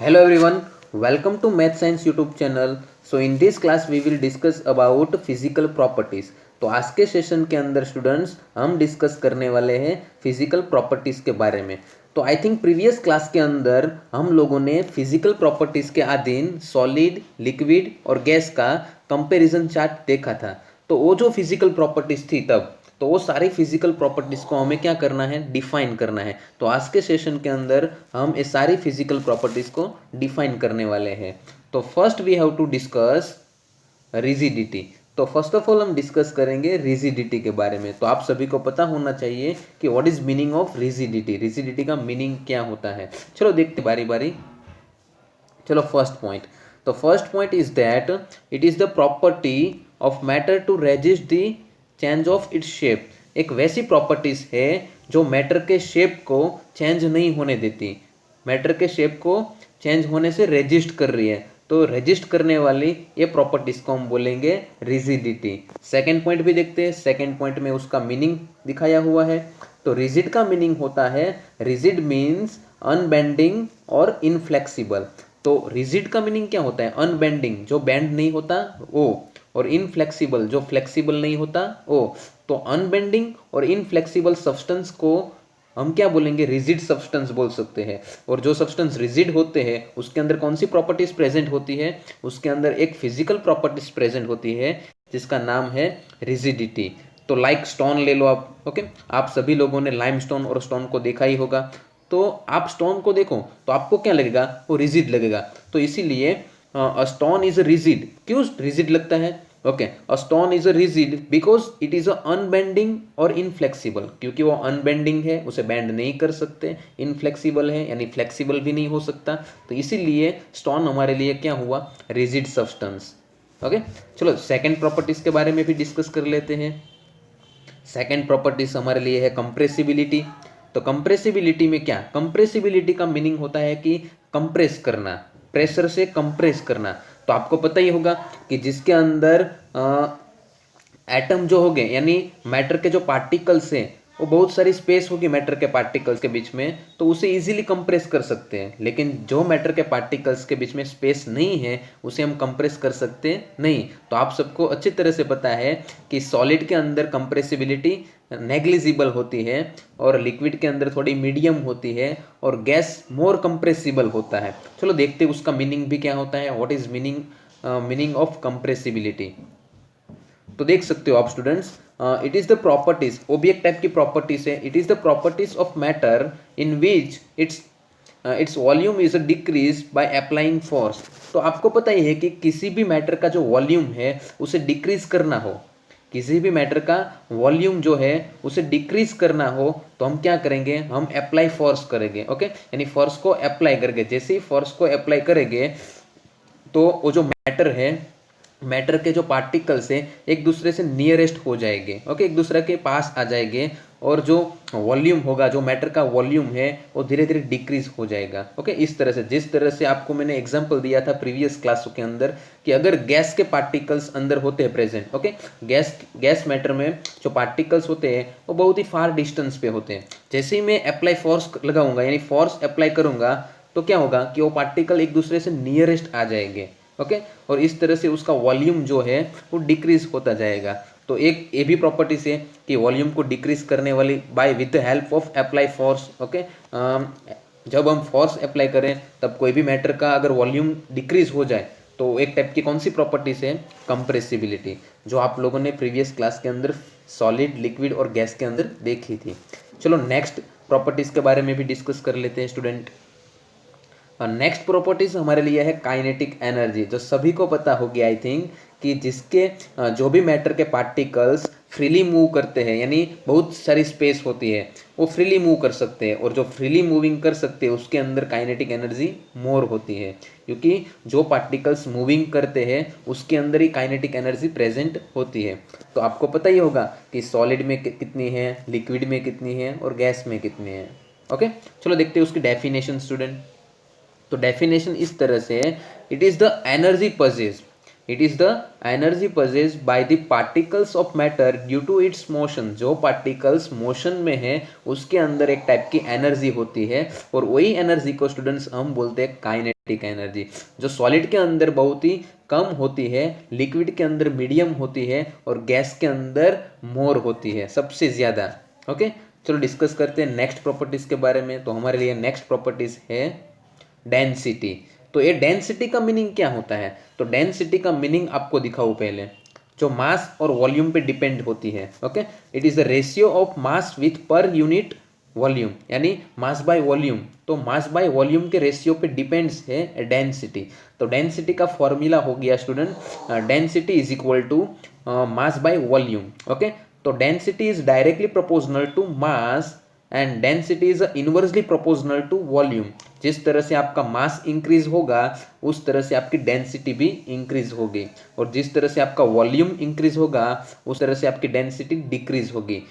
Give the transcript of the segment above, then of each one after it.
Hello everyone, welcome to Math Science YouTube channel. So in this class we will discuss about physical properties. तो आज के session के अंदर students हम discuss करने वाले हैं फिजिकल प्रॉपर्टीज के बारे में। तो आई थिंक प्रीवियस क्लास के अंदर हम लोगों ने फिजिकल प्रॉपर्टीज के अधीन सॉलिड, लिक्विड और गैस का कंपैरिजन चार्ट देखा था। तो वो जो फिजिकल प्रॉपर्टीज थी तब, तो वो सारी फिजिकल प्रॉपर्टीज को हमें क्या करना है, डिफाइन करना है। तो आज के सेशन के अंदर हम ये सारी फिजिकल प्रॉपर्टीज को डिफाइन करने वाले हैं। तो first we have to discuss rigidity. तो फर्स्ट ऑफ ऑल हम डिस्कस करेंगे रिजिडिटी के बारे में। तो आप सभी को पता होना चाहिए कि what is meaning of rigidity, rigidity का मीनिंग क्या होता है। चलो देखते बारी बारी। चलो फर्स्ट पॉइंट। तो first point is that it is the property of matter to resist the change of its shape. एक वैसी प्रॉपर्टीज है जो मैटर के शेप को चेंज नहीं होने देती, मैटर के शेप को चेंज होने से रेजिस्ट कर रही है। तो रेजिस्ट करने वाली ये प्रॉपर्टीज को हम बोलेंगे रिजिडिटी। सेकेंड पॉइंट भी देखते हैं। सेकेंड पॉइंट में उसका मीनिंग दिखाया हुआ है। तो रिजिड का मीनिंग होता है, रिजिड मीन्स अनबेंडिंग और इनफ्लेक्सिबल। तो रिजिड का मीनिंग क्या होता है? अनबेंडिंग, जो बेंड नहीं होता वो, और इनफ्लेक्सिबल, जो फ्लेक्सिबल नहीं होता वो। तो अनबेंडिंग और इनफ्लेक्सिबल सब्सटेंस को हम क्या बोलेंगे? रिजिड सब्सटेंस बोल सकते हैं। और जो सब्सटेंस रिजिड होते हैं उसके अंदर कौन सी प्रॉपर्टीज प्रेजेंट होती है? उसके अंदर एक फिजिकल प्रॉपर्टीज प्रेजेंट होती है जिसका नाम है रिजिडिटी। तो लाइक स्टोन ले लो आप, ओके। आप सभी लोगों ने लाइमस्टोन और स्टोन को देखा ही होगा। तो आप स्टोन को देखो तो आपको क्या लगेगा? वो रिजिड लगेगा। तो इसीलिए a stone is rigid। क्यों रिजिड लगता है? Okay, a stone is rigid because it is a unbending और inflexible। क्योंकि वो अनबेंडिंग है, उसे बेंड नहीं कर सकते। इनफ्लेक्सिबल है यानी फ्लेक्सिबल भी नहीं हो सकता। तो इसीलिए स्टोन हमारे लिए क्या हुआ? Rigid substance. ओके, चलो सेकेंड प्रॉपर्टीज के बारे में भी डिस्कस कर लेते हैं। सेकेंड प्रॉपर्टीज हमारे लिए है कंप्रेसिबिलिटी। तो कंप्रेसिबिलिटी में क्या? कंप्रेसिबिलिटी का मीनिंग होता है कि कंप्रेस करना, प्रेशर से कंप्रेस करना। तो आपको पता ही होगा कि जिसके अंदर एटम जो हो गए यानी मैटर के जो पार्टिकल्स हैं वो बहुत सारी स्पेस होगी मैटर के पार्टिकल्स के बीच में, तो उसे इजीली कंप्रेस कर सकते हैं। लेकिन जो मैटर के पार्टिकल्स के बीच में स्पेस नहीं है उसे हम कंप्रेस कर सकते नहीं। तो आप सबको अच्छी तरह से पता है कि सॉलिड के अंदर कंप्रेसिबिलिटी नेग्लिजिबल होती है और लिक्विड के अंदर थोड़ी मीडियम होती है और गैस मोर कंप्रेसिबल होता है। चलो देखते हैं उसका मीनिंग भी क्या होता है। What is meaning of compressibility? तो देख सकते हो आप students, it is the properties, वो भी एक टाइप की प्रॉपर्टीज है। It is the properties of matter in which its volume is decrease by applying force. तो आपको पता ही है कि किसी भी मैटर का जो वॉल्यूम है उसे डिक्रीज करना हो, किसी भी मैटर का वॉल्यूम जो है उसे डिक्रीज करना हो तो हम क्या करेंगे? हम अप्लाई फोर्स करेंगे। ओके, यानी फोर्स को अप्लाई करेंगे। जैसे ही फोर्स को अप्लाई करेंगे तो वो जो मैटर है, मैटर के जो पार्टिकल्स हैं एक दूसरे से नियरेस्ट हो जाएंगे। ओके, एक दूसरे के पास आ जाएंगे और जो वॉल्यूम होगा, जो मैटर का वॉल्यूम है वो धीरे धीरे डिक्रीज हो जाएगा। ओके, इस तरह से, जिस तरह से आपको मैंने एग्जांपल दिया था प्रीवियस क्लास के अंदर कि अगर गैस के पार्टिकल्स अंदर होते हैं प्रेजेंट, ओके, गैस मैटर में जो पार्टिकल्स होते हैं वो बहुत ही फार डिस्टेंस पे होते हैं। जैसे ही मैं अप्लाई फोर्स लगाऊंगा यानी फोर्स अप्लाई करूंगा तो क्या होगा कि वो पार्टिकल एक दूसरे से नियरेस्ट आ जाएंगे। ओके, और इस तरह से उसका वॉल्यूम जो है वो डिक्रीज होता जाएगा। तो एक ये भी प्रॉपर्टीज है कि वॉल्यूम को डिक्रीज करने वाली by with the help of apply force. Okay, जब हम फोर्स अप्लाई करें तब कोई भी मैटर का अगर वॉल्यूम डिक्रीज हो जाए तो एक टाइप की कौन सी प्रॉपर्टीज है? कंप्रेसिबिलिटी, जो आप लोगों ने प्रीवियस क्लास के अंदर सॉलिड, लिक्विड और गैस के अंदर देखी थी। चलो नेक्स्ट प्रॉपर्टीज के बारे में भी डिस्कस कर लेते हैं स्टूडेंट। नेक्स्ट प्रॉपर्टीज हमारे लिए है काइनेटिक एनर्जी, जो सभी को पता होगी आई थिंक कि जिसके जो भी मैटर के पार्टिकल्स फ्रीली मूव करते हैं यानी बहुत सारी स्पेस होती है वो फ्रीली मूव कर सकते हैं, और जो फ्रीली मूविंग कर सकते हैं उसके अंदर काइनेटिक एनर्जी मोर होती है, क्योंकि जो पार्टिकल्स मूविंग करते हैं उसके अंदर ही काइनेटिक एनर्जी प्रेजेंट होती है। तो आपको पता ही होगा कि सॉलिड में कितनी है, लिक्विड में कितनी है और गैस में कितनी है। ओके, चलो देखते हैं उसकी डेफिनेशन स्टूडेंट। तो डेफिनेशन इस तरह से है, it is the energy possessed, it is the energy possessed by the particles of matter due to its motion. जो पार्टिकल्स मोशन में है उसके अंदर एक टाइप की एनर्जी होती है और वही एनर्जी को स्टूडेंट्स हम बोलते हैं काइनेटिक काइनेटिक एनर्जी जो सॉलिड के अंदर बहुत ही कम होती है, लिक्विड के अंदर मीडियम होती है और गैस के अंदर मोर होती है, सबसे ज़्यादा। ओके, चलो डिस्कस करते हैं नेक्स्ट प्रॉपर्टीज़ के बारे में। तो हमारे लिए नेक्स्ट प्रॉपर्टीज़ है डेंसिटी। तो ये डेंसिटी का मीनिंग क्या होता है? तो डेंसिटी का मीनिंग आपको दिखाऊँ पहले, जो मास और वॉल्यूम पे डिपेंड होती है। Okay, it is the ratio of mass with per unit volume, यानी मास बाय वॉल्यूम। तो मास बाय वॉल्यूम के रेशियो पे डिपेंड्स है डेंसिटी। तो डेंसिटी का फॉर्मूला हो गया student, density is equal to mass by volume. Okay, तो density is directly proportional to mass and density is inversely proportional to volume. जिस तरह से आपका मास इंक्रीज होगा उस तरह से आपकी डेंसिटी भी इंक्रीज होगी, और जिस तरह से आपका वॉल्यूम इंक्रीज होगा उस तरह से आपकी डेंसिटी डिक्रीज होगी,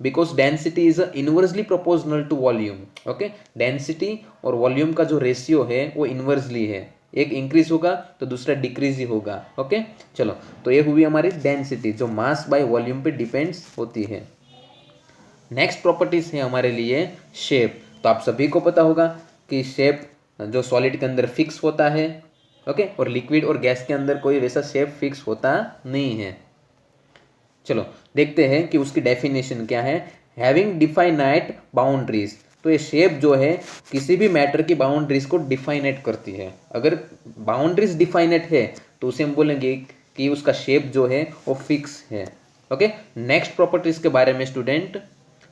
because density is inversely proportional to volume. Okay, density और वॉल्यूम का जो रेशियो है वो इनवर्सली है, एक इंक्रीज होगा तो दूसरा डिक्रीज ही होगा। ओके, चलो, तो ये हुई हमारी डेंसिटी जो मास बाय वॉल्यूम पे डिपेंड्स होती है। नेक्स्ट प्रॉपर्टीज है हमारे लिए शेप। तो आप सभी को पता होगा कि शेप जो सॉलिड के अंदर फिक्स होता है, ओके, और लिक्विड और गैस के अंदर कोई वैसा शेप फिक्स होता नहीं है। चलो देखते हैं कि उसकी डेफिनेशन क्या है। Having definite boundaries. तो ये शेप जो है किसी भी मैटर की बाउंड्रीज को डिफाइनेट करती है। अगर बाउंड्रीज डिफाइनेट है तो उसे हम बोलेंगे कि उसका शेप जो है वो फिक्स है। ओके, नेक्स्ट प्रॉपर्टीज के बारे में स्टूडेंट,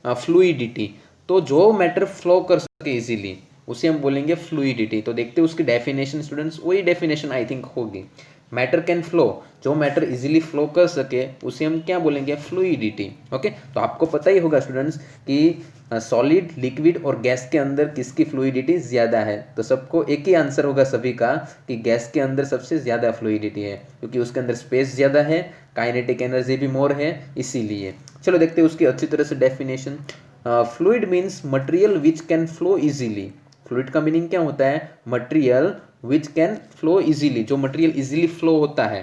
फ्लूइडिटी। तो जो मैटर फ्लो कर सके इजीली उसे हम बोलेंगे फ्लूइडिटी। तो देखते हैं उसकी डेफिनेशन स्टूडेंट्स, वही डेफिनेशन आई थिंक होगी। मैटर कैन फ्लो, जो मैटर इजीली फ्लो कर सके उसे हम क्या बोलेंगे? फ्लूइडिटी। ओके, तो आपको पता ही होगा स्टूडेंट्स कि सॉलिड, लिक्विड और गैस के अंदर किसकी फ्लूइडिटी ज़्यादा है। तो सबको एक ही आंसर होगा सभी का कि गैस के अंदर सबसे ज़्यादा फ्लूइडिटी है, क्योंकि उसके अंदर स्पेस ज़्यादा है, काइनेटिक एनर्जी भी मोर है, इसीलिए। चलो देखते हैं उसकी अच्छी तरह से definition. Fluid means material which can flow easily. Fluid का मीनिंग क्या होता है? Material which can flow easily, जो मटेरियल इजीली फ्लो होता है,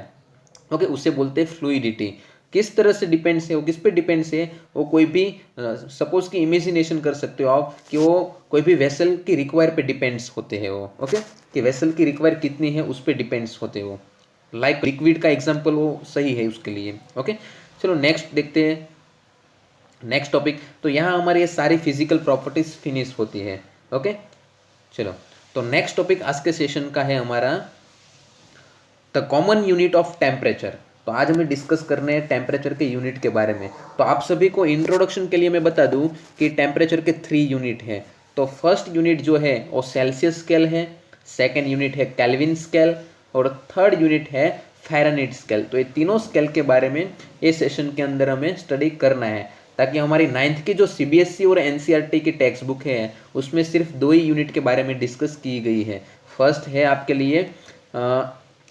ओके, उसे बोलते हैं फ्लूइडिटी। किस तरह से डिपेंड्स है वो? किस पे डिपेंड्स है वो? कोई भी सपोज की इमेजिनेशन कर सकते हो आप कि वो कोई भी वेसल की रिक्वायर पे डिपेंड्स होते हैं वो। ओके, कि वेसल की रिक्वायर कितनी है उस पर डिपेंड्स होते हैं वो। लाइक लिक्विड का एग्जाम्पल वो सही है उसके लिए। ओके, चलो नेक्स्ट देखते हैं नेक्स्ट टॉपिक। तो यहाँ हमारी ये सारी फिजिकल प्रॉपर्टीज फिनिश होती है। ओके, चलो, तो नेक्स्ट टॉपिक आज के सेशन का है हमारा the common unit of temperature. तो आज हमें डिस्कस करने हैं टेम्परेचर के यूनिट के बारे में। तो आप सभी को इंट्रोडक्शन के लिए मैं बता दूं कि टेम्परेचर के 3 यूनिट हैं। तो फर्स्ट यूनिट जो है वो सेल्सियस स्केल है, सेकेंड यूनिट है केल्विन स्केल, और थर्ड यूनिट है फ़ारेनहाइट स्केल। तो ये तीनों स्केल के बारे में इस सेशन के अंदर हमें स्टडी करना है, ताकि हमारी 9th की जो CBSE और NCERT की टेक्स्ट बुक है उसमें सिर्फ 2 ही यूनिट के बारे में डिस्कस की गई है। फर्स्ट है आपके लिए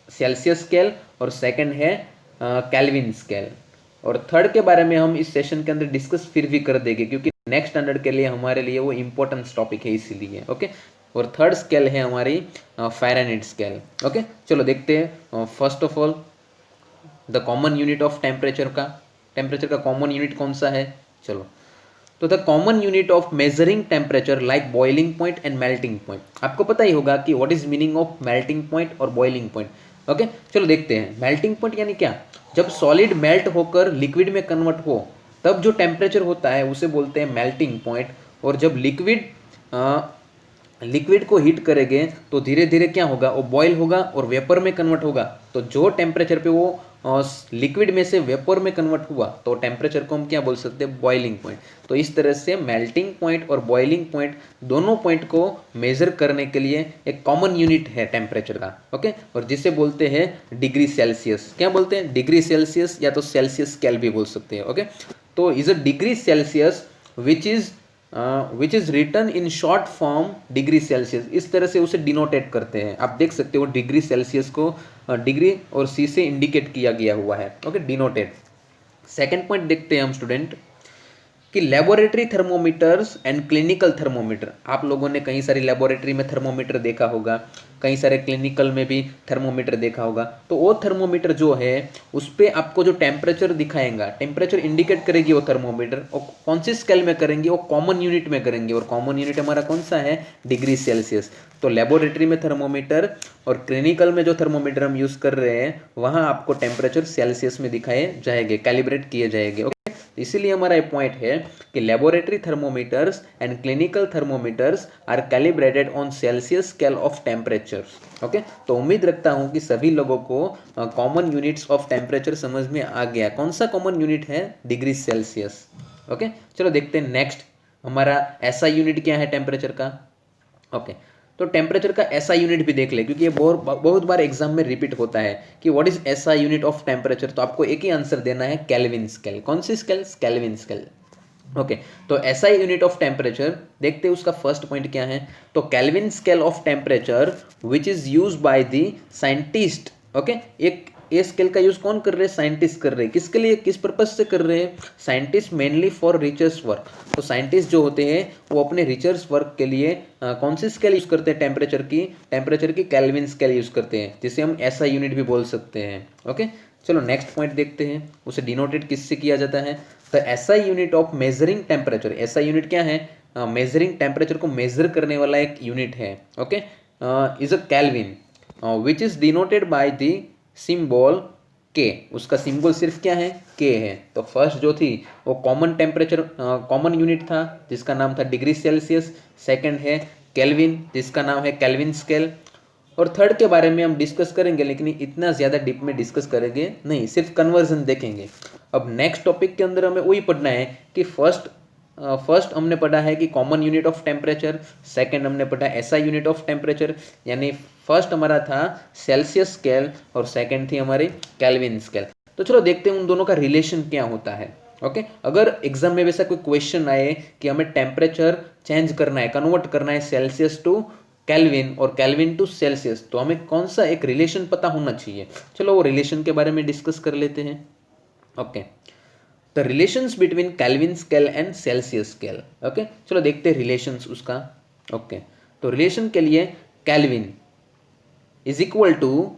सेल्सियस स्केल और सेकंड है केल्विन स्केल, और थर्ड के बारे में हम इस सेशन के अंदर डिस्कस फिर भी कर देंगे, क्योंकि नेक्स्ट स्टैंडर्ड के लिए हमारे लिए वो इम्पोर्टेंट टॉपिक है इसीलिए। ओके, और थर्ड स्केल है हमारी फ़ारेनहाइट स्केल। ओके, चलो देखते हैं। First of all the common unit of temperature का कॉमन यूनिट कौन सा है? चलो, तो the common unit of measuring temperature like boiling point and melting point. आपको पता ही होगा कि what is meaning of melting point और बॉइलिंग पॉइंट। ओके, चलो देखते हैं। मेल्टिंग पॉइंट यानी क्या? जब सॉलिड मेल्ट होकर लिक्विड में कन्वर्ट हो तब जो टेम्परेचर होता है उसे बोलते हैं मेल्टिंग पॉइंट। और जब लिक्विड को हीट करेंगे तो धीरे धीरे क्या होगा? वो बॉयल होगा और वेपर में कन्वर्ट होगा। तो जो टेम्परेचर पे वो लिक्विड में से वेपर में कन्वर्ट हुआ तो टेम्परेचर को हम क्या बोल सकते हैं? Boiling point. तो इस तरह से मेल्टिंग पॉइंट और बॉइलिंग पॉइंट दोनों पॉइंट को मेजर करने के लिए एक कॉमन यूनिट है टेम्परेचर का। ओके, और जिसे बोलते हैं डिग्री सेल्सियस। क्या बोलते हैं? डिग्री सेल्सियस, या तो सेल्सियस स्केल भी बोल सकते हैं। ओके, तो is a degree Celsius which is written in short form degree Celsius. इस तरह से उसे डिनोटेट करते हैं। आप देख सकते हो डिग्री सेल्सियस को डिग्री और C से इंडिकेट किया गया हुआ है। Okay, denoted. सेकेंड पॉइंट देखते हैं हम स्टूडेंट, कि laboratory thermometers and clinical thermometer, आप लोगों ने कई सारी लेबोरेटरी में थर्मोमीटर देखा होगा, कई सारे क्लिनिकल में भी थर्मोमीटर देखा होगा। तो वो थर्मोमीटर जो है उस पर आपको जो टेम्परेचर दिखाएगा, टेम्परेचर इंडिकेट करेगी वो थर्मोमीटर, और कौन सी स्केल में करेंगे, वो कॉमन यूनिट में करेंगे, और कॉमन यूनिट हमारा कौन सा है, डिग्री सेल्सियस। तो लेबोरेटरी में थर्मोमीटर और क्लिनिकल में जो थर्मोमीटर हम यूज़ कर रहे हैं वहाँ आपको टेम्परेचर सेल्सियस में दिखाए जाएंगे, कैलिब्रेट किए जाएंगे। ओके, इसीलिए हमारा ये पॉइंट है कि laboratory thermometers and clinical thermometers are calibrated on Celsius scale of temperature. Okay, तो उम्मीद रखता हूँ कि सभी लोगों को कॉमन यूनिट्स ऑफ टेम्परेचर समझ में आ गया। कौन सा कॉमन यूनिट है, डिग्री सेल्सियस। ओके, चलो देखते हैं नेक्स्ट हमारा ऐसा यूनिट क्या है टेम्परेचर का। ओके, तो टेम्परेचर का ऐसा यूनिट भी देख ले, क्योंकि ये बहुत बार एग्जाम में रिपीट होता है कि व्हाट इज ऐसा यूनिट ऑफ टेम्परेचर। तो आपको एक ही आंसर देना है, केल्विन स्केल। कौन सी स्केल, केल्विन स्केल। ओके, तो ऐसा यूनिट ऑफ टेम्परेचर देखते हैं उसका फर्स्ट पॉइंट क्या है। तो kelvin scale of temperature which is use by the scientist. Okay, एक ये स्केल का यूज कौन कर रहे हैं, साइंटिस्ट कर रहे हैं। किसके लिए, किस पर्पज से कर रहे हैं, scientist mainly for research work. तो साइंटिस्ट जो होते हैं वो अपने रिसर्च वर्क के लिए कौन सी स्केल यूज करते हैं, टेम्परेचर की केल्विन स्केल यूज करते हैं, जिसे हम ऐसा यूनिट भी बोल सकते हैं। ओके, चलो नेक्स्ट पॉइंट देखते हैं, उसे डिनोटेड किससे किया जाता है। तो ऐसा यूनिट ऑफ मेजरिंग टेम्परेचर, ऐसा यूनिट क्या है, मेजरिंग टेम्परेचर को मेजर करने वाला एक यूनिट है। Okay, is a kelvin which is denoted by the symbol के। उसका सिंबल सिर्फ क्या है, के है। तो फर्स्ट जो थी वो कॉमन टेम्परेचर, कॉमन यूनिट था जिसका नाम था डिग्री सेल्सियस। सेकंड है केल्विन जिसका नाम है केल्विन स्केल। और थर्ड के बारे में हम डिस्कस करेंगे, लेकिन इतना ज़्यादा डीप में डिस्कस करेंगे नहीं, सिर्फ कन्वर्जन देखेंगे। अब नेक्स्ट टॉपिक के अंदर हमें वही पढ़ना है कि फर्स्ट हमने पढ़ा है कि common unit of temperature, second हमने पढ़ा ऐसा यूनिट ऑफ टेम्परेचर, यानी फर्स्ट हमारा था सेल्सियस स्केल और सेकंड थी हमारी केल्विन स्केल। तो चलो देखते हैं उन दोनों का रिलेशन क्या होता है। ओके, अगर एग्जाम में वैसा कोई क्वेश्चन आए कि हमें टेम्परेचर चेंज करना है, कन्वर्ट करना है सेल्सियस टू केल्विन और केल्विन टू सेल्सियस, तो हमें कौन सा एक रिलेशन पता होना चाहिए। चलो वो रिलेशन के बारे में डिस्कस कर लेते हैं। Okay, the relations between kelvin scale and Celsius scale. Okay, चलो देखते हैं रिलेशंस उसका। ओके, तो रिलेशन के लिए kelvin is equal two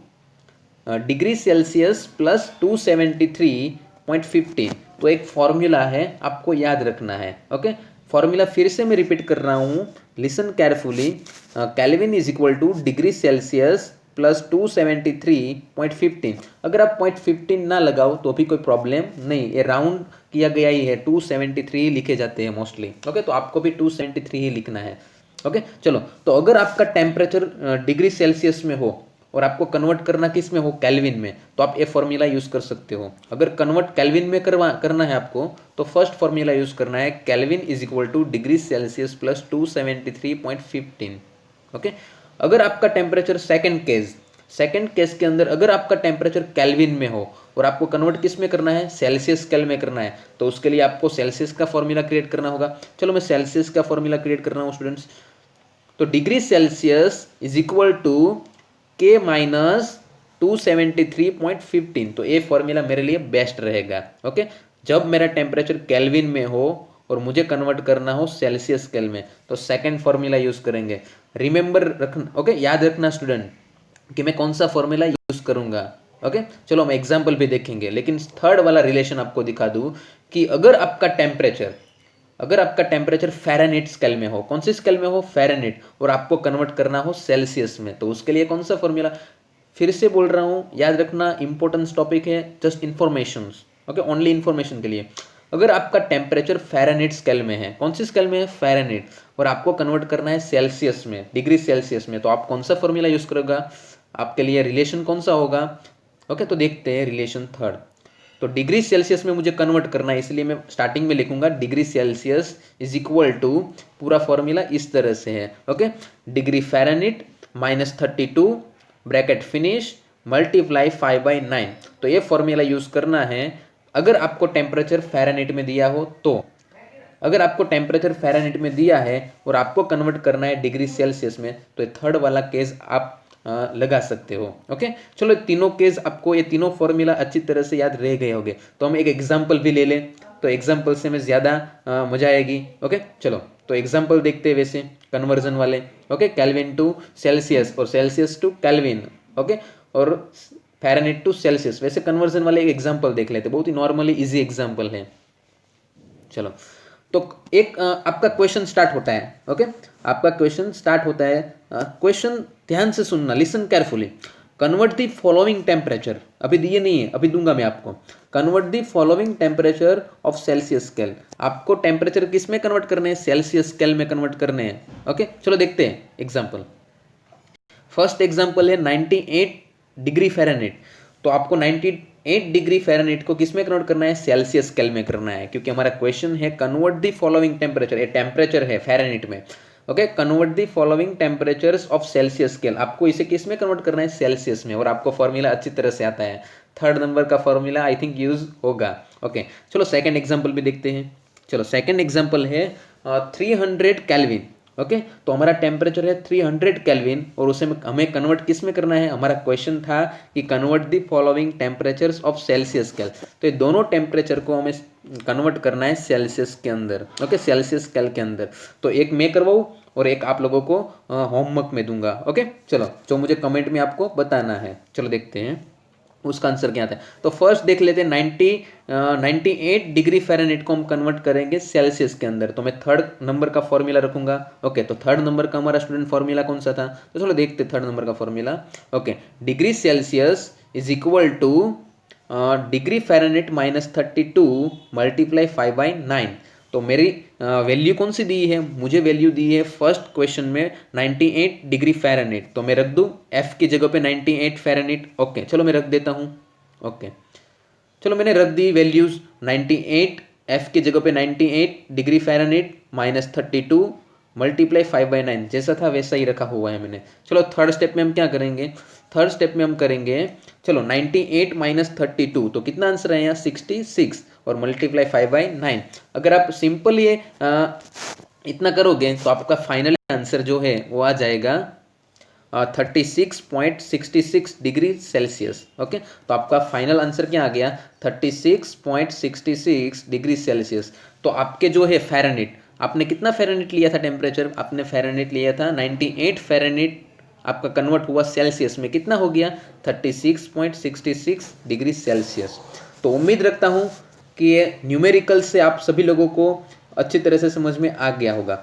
degree Celsius plus 273.15। तो एक फॉर्मूला है, आपको याद रखना है। ओके, फॉर्मूला फिर से मैं रिपीट कर रहा हूँ, listen carefully. Kelvin is equal two degree Celsius plus 273.15। अगर आप 0.15 ना लगाओ तो भी कोई प्रॉब्लम नहीं, ये राउंड किया गया ही है, 273 लिखे जाते हैं मोस्टली। ओके, तो आपको भी 273 ही लिखना है। ओके, चलो, तो अगर आपका टेम्परेचर डिग्री सेल्सियस में हो और आपको कन्वर्ट करना किस में हो, केल्विन में, तो आप ये फॉर्मूला यूज कर सकते हो। अगर कन्वर्ट केल्विन में करना है आपको, तो फर्स्ट फॉर्मूला यूज करना है, kelvin is equal two degree Celsius plus 273.15। Okay, अगर आपका टेम्परेचर सेकंड केस के अंदर अगर आपका टेम्परेचर केल्विन में हो और आपको कन्वर्ट किस में करना है, सेल्सियस स्केल में करना है, तो उसके लिए आपको सेल्सियस का फॉर्मूला क्रिएट करना होगा। चलो मैं सेल्सियस का फॉर्मूला क्रिएट कर रहा हूँ स्टूडेंट्स। तो degree Celsius is equal to K minus 273.15। तो ये फॉर्मूला मेरे लिए बेस्ट रहेगा। ओके, जब मेरा टेम्परेचर केल्विन में हो और मुझे कन्वर्ट करना हो सेल्सियस स्केल में, तो सेकंड फॉर्मूला यूज करेंगे। रिमेंबर रखना, ओके, याद रखना स्टूडेंट कि मैं कौन सा फॉर्मूला यूज करूंगा। ओके, चलो हम एग्जाम्पल भी देखेंगे, लेकिन थर्ड वाला रिलेशन आपको दिखा दूं कि अगर आपका टेम्परेचर फ़ारेनहीट स्केल में हो, कौन सी स्केल में हो, फ़ारेनहीट, और आपको कन्वर्ट करना हो सेल्सियस में, तो उसके लिए कौन सा फॉर्मूला, फिर से बोल रहा हूँ, याद रखना, इंपॉर्टेंस टॉपिक है, just information. Okay, only information के लिए। अगर आपका टेम्परेचर फ़ारेनहीट स्केल में है, कौन सी स्केल में है, फ़ारेनहीट, और आपको कन्वर्ट करना है सेल्सियस में, डिग्री सेल्सियस में, तो आप कौन सा फॉर्मूला यूज करोगा, आपके लिए रिलेशन कौन सा होगा। ओके, तो देखते हैं रिलेशन थर्ड। तो डिग्री सेल्सियस में मुझे कन्वर्ट करना है, इसलिए मैं स्टार्टिंग में लिखूंगा degree Celsius is equal to, पूरा फॉर्मूला इस तरह से है। Okay, degree Fahrenheit -32 bracket finish multiply 5/9। तो ये फॉर्मूला यूज करना है अगर आपको टेम्परेचर फ़ारेनहीट में दिया हो तो। अगर आपको टेम्परेचर फ़ारेनहीट में दिया है और आपको कन्वर्ट करना है डिग्री सेल्सियस में, तो ये थर्ड वाला केस आप लगा सकते हो। ओके, चलो तीनों केस आपको, ये तीनों फॉर्मूला अच्छी तरह से याद रह गए होंगे। तो हम एक एग्जांपल भी ले लें। तो तो एग्जाम्पल से हमें ज़्यादा मजा आएगी। ओके चलो, तो एग्जाम्पल देखते हैं वैसे कन्वर्जन वाले। ओके, केल्विन टू सेल्सियस और सेल्सियस टू केल्विन, ओके, और फ़ारेनहीट टू सेल्सियस, वैसे कन्वर्जन वाले एक एग्जाम्पल देख लेते, बहुत ही नॉर्मली इजी एग्जाम्पल है। चलो, तो एक आपका क्वेश्चन स्टार्ट होता है। ओके, आपका क्वेश्चन स्टार्ट होता है। क्वेश्चन ध्यान से सुनना, listen carefully. Convert the following temperature, अभी दिए नहीं है, अभी दूंगा मैं आपको। Convert the following temperature of Celsius scale. आपको टेम्परेचर किस में कन्वर्ट करने हैं? सेल्सियस स्केल में कन्वर्ट करने हैं। ओके चलो देखते हैं एग्जाम्पल। फर्स्ट एग्जाम्पल है 98 डिग्री फ़ारेनहीट। तो आपको 98 डिग्री फ़ारेनहीट को किस में कन्वर्ट करना है? सेल्सियस स्केल में करना है, क्योंकि हमारा क्वेश्चन है कन्वर्ट द फॉलोइंग टेम्परेचर, ये टेम्परेचर है फ़ारेनहीट में। Okay, convert the following temperatures of Celsius scale, आपको इसे किस में कन्वर्ट करना है? सेल्सियस में। और आपको फॉर्मूला अच्छी तरह से आता है, थर्ड नंबर का फॉर्मूला आई थिंक यूज होगा। ओके चलो, सेकेंड एग्जाम्पल भी देखते हैं। चलो, सेकेंड एग्जाम्पल है 300 केल्विन। ओके, तो हमारा टेम्परेचर है 300 केल्विन और उसे हमें कन्वर्ट किस में करना है? हमारा क्वेश्चन था कि convert the following temperatures of Celsius scale. तो ये दोनों टेम्परेचर को हमें कन्वर्ट करना है सेल्सियस के अंदर। ओके, सेल्सियस स्केल के अंदर। तो एक मैं करवाऊँ और एक आप लोगों को होमवर्क में दूंगा। ओके चलो, जो मुझे कमेंट में आपको बताना है। चलो देखते हैं उसका आंसर क्या आता है। तो फर्स्ट देख लेते हैं 98 डिग्री फ़ारेनहीट को हम कन्वर्ट करेंगे सेल्सियस के अंदर, तो मैं थर्ड नंबर का फॉर्मूला रखूंगा। ओके, तो थर्ड नंबर का हमारा स्टूडेंट फॉर्मूला कौन सा था? तो चलो देखते थर्ड नंबर का formula. Okay, degree Celsius is equal two degree Fahrenheit -32 multiply 5/9। तो मेरी वैल्यू कौन सी दी है? मुझे वैल्यू दी है फर्स्ट क्वेश्चन में 98 डिग्री फ़ारेनहीट, तो मैं रख दूँ एफ की जगह पे 98 फ़ारेनहीट। ओके चलो, मैं रख देता हूँ। ओके चलो, मैंने रख दी वैल्यूज 98, एफ की जगह पे 98 डिग्री फ़ारेनहीट -32 मल्टीप्लाई 5/9, जैसा था वैसा ही रखा हुआ है मैंने। चलो थर्ड स्टेप में हम क्या करेंगे? थर्ड स्टेप में हम करेंगे, चलो 98 -32, तो कितना आंसर है यहाँ? 66 और मल्टीप्लाई 5/9। अगर आप सिंपल ये इतना करोगे तो आपका फाइनल आंसर जो है वो आ जाएगा 36.66 डिग्री सेल्सियस। ओके, तो आपका फाइनल आंसर क्या आ गया? 36.66 डिग्री सेल्सियस। तो आपके जो है फ़ारेनहीट, आपने कितना फ़ारेनहीट लिया था टेम्परेचर? आपने फ़ारेनहीट लिया था 98 फ़ारेनहीट, आपका कन्वर्ट हुआ सेल्सियस में, कितना हो गया? 36.66 डिग्री सेल्सियस। तो उम्मीद रखता हूँ कि ये न्यूमेरिकल से आप सभी लोगों को अच्छी तरह से समझ में आ गया होगा।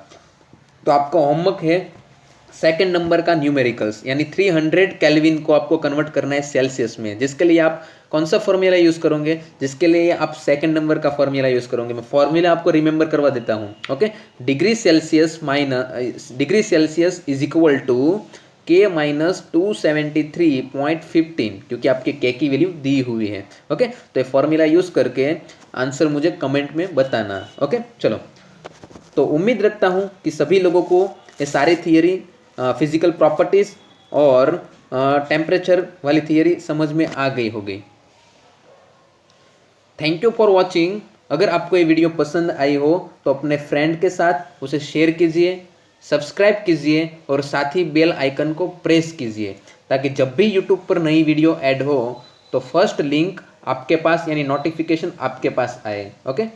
तो आपका होमवर्क है सेकंड नंबर का न्यूमेरिकल्स, यानी 300 केल्विन को आपको कन्वर्ट करना है सेल्सियस में, जिसके लिए आप कौन सा फॉर्मूला यूज़ करोगे? जिसके लिए आप सेकंड नंबर का फॉर्मूला यूज़ करोगे। मैं फॉर्मूला आपको रिमेंबर करवा देता हूँ। Okay, degree Celsius is equal to K -273.15, क्योंकि आपके के की वैल्यू दी हुई है। ओके, तो ये फॉर्मूला यूज़ करके आंसर मुझे कमेंट में बताना। ओके चलो, तो उम्मीद रखता हूँ कि सभी लोगों को ये सारी थियरी, फिजिकल प्रॉपर्टीज़ और टेम्परेचर वाली थियरी समझ में आ गई होगी। Thank you for watching. अगर आपको ये वीडियो पसंद आई हो तो अपने फ्रेंड के साथ उसे शेयर कीजिए, सब्सक्राइब कीजिए और साथ ही बेल आइकन को प्रेस कीजिए, ताकि जब भी यूट्यूब पर नई वीडियो ऐड हो तो फर्स्ट लिंक आपके पास, यानी नोटिफिकेशन आपके पास आए। ओके।